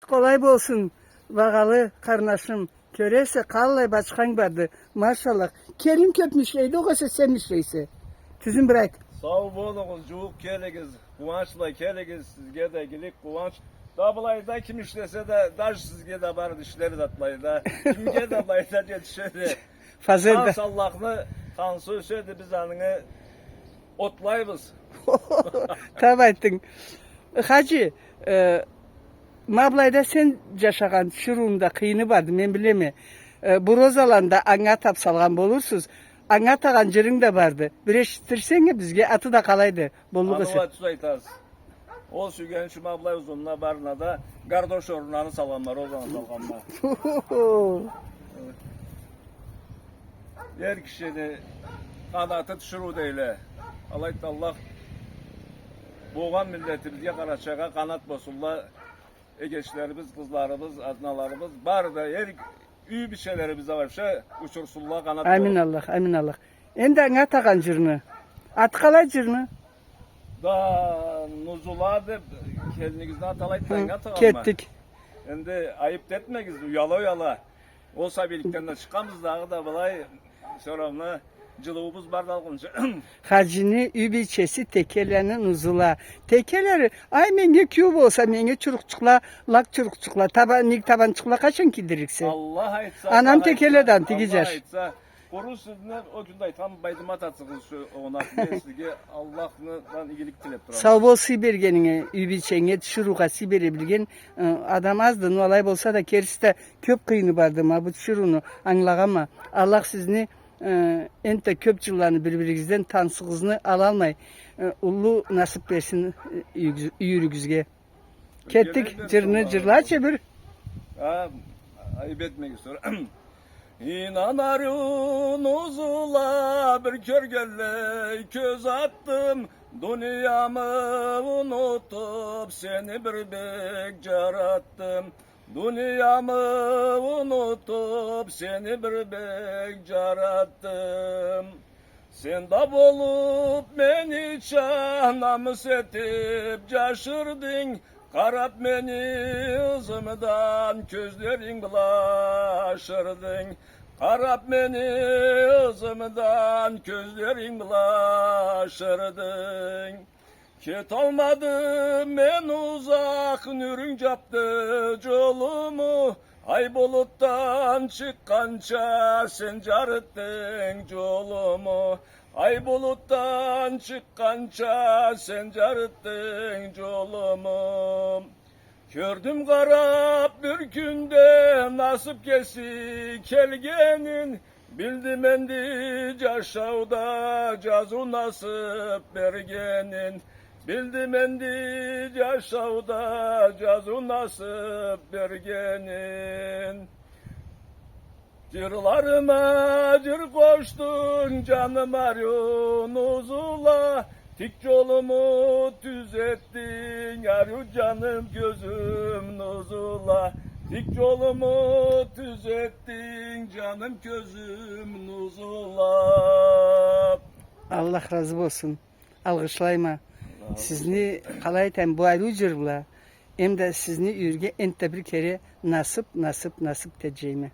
Kolay olsun bağalı karnaşım. Körese kallay başkan vardı. Maşallah. Kerim köpmüşleydi o kadar sevmişleyse. Tüzün bırak. Sağ olun, cuvuk kelegiz, kuvvançla kelegiz, sizge de gilik kuvvanç. Da bulayda kim işlese de daş sizge de var dişleri datlayda. Kimge de bulayda yetişedi. Fazla Kan sallaklı, kan söyledi biz anını otlayız. Tabi ettin. Hacı, Mablayda sen yaşagan şurunda kıyını vardı, ben bilemi. Bu rozalanda anga tap salgan bolursuz. Anga tagan jırın da vardı. Bir eşittirsene bizge atı da kalaydı. Bolluğu sen. Anıva tuzaytaz. O sügen şu mablay uzunluğuna barına da gardoş orunlarını salganlar, o zaman salganlar. Her kişi de kanatı düşürü değil. Allah boğan milletimize karaçağa kanat bosulla egeçlerimiz, kızlarımız, adnalarımız var da her iyi bir şeylerimiz var. Uçursunlar kanat. Amin Allah, amin Allah. Hem de anga tagan jırını. At kalay jırını. Da nuzula de kendinizden talayttan atama. Kettik. Hem de ayıp etmeyiz, uyala. Olsa birlikten de çıkamız da balay sonra cılığımız var dalgınca. Hacini übiçesi tekelerinin uzula. Tekeleri ay menge küyüp olsa menge çurukçukla, lak çurukçukla, taban çukla kaçın kidirikse. Allah aytsa. Anam tekeleden tigicer. Allah aytsa. Koru sizden o günde tam baydıma tatsınız şu ona sizge Allah'tan iyilik dilep duralım. Sağ bol Sibirgen'ine übiçenge şuruğa Sibir'e bilgen adam azdı. Nolay bolsa da kerisi de köp kıyını vardı ma bu şurunu anlagama. Allah sizni ente köp yıllarını birbirinizden tansığızını alalmay. Ulu nasip versin yürügüzge. Kettik cırını cırla çevir. Ha, ayıp etmek sonra. İnanarım uzula bir kör gölle köz attım. Dünyamı unutup seni bir bek yarattım. Dünyamı unutup seni bir bek yarattım. Sen de bolup beni canamı setip şaşırdın. Karap beni ızımdan közlerin bulaşırdın. Karap beni ızımdan közlerin bulaşırdın. Ket almadım ben uzak nürün yaptı yolumu. Ay buluttan çıkkanca sen carıttın yolumu. Ay buluttan çıkkanca sen carıttın yolumu. Gördüm karap bir günde nasip kesi kelgenin. Bildim endi caşavda cazu nasip bergenin. Bildim endi caşavda cazu nasip bergenin. Cırlarıma cır koştun canım aryon uzula. Tik yolumu düzettin arıyor canım gözüm nuzula. Tik yolumu düzettin canım gözüm nuzula. Allah razı olsun. Algışlayma. Sizni kalayten bu ayrı cırla. Hem de sizni ürge ente bir kere nasip teceyme.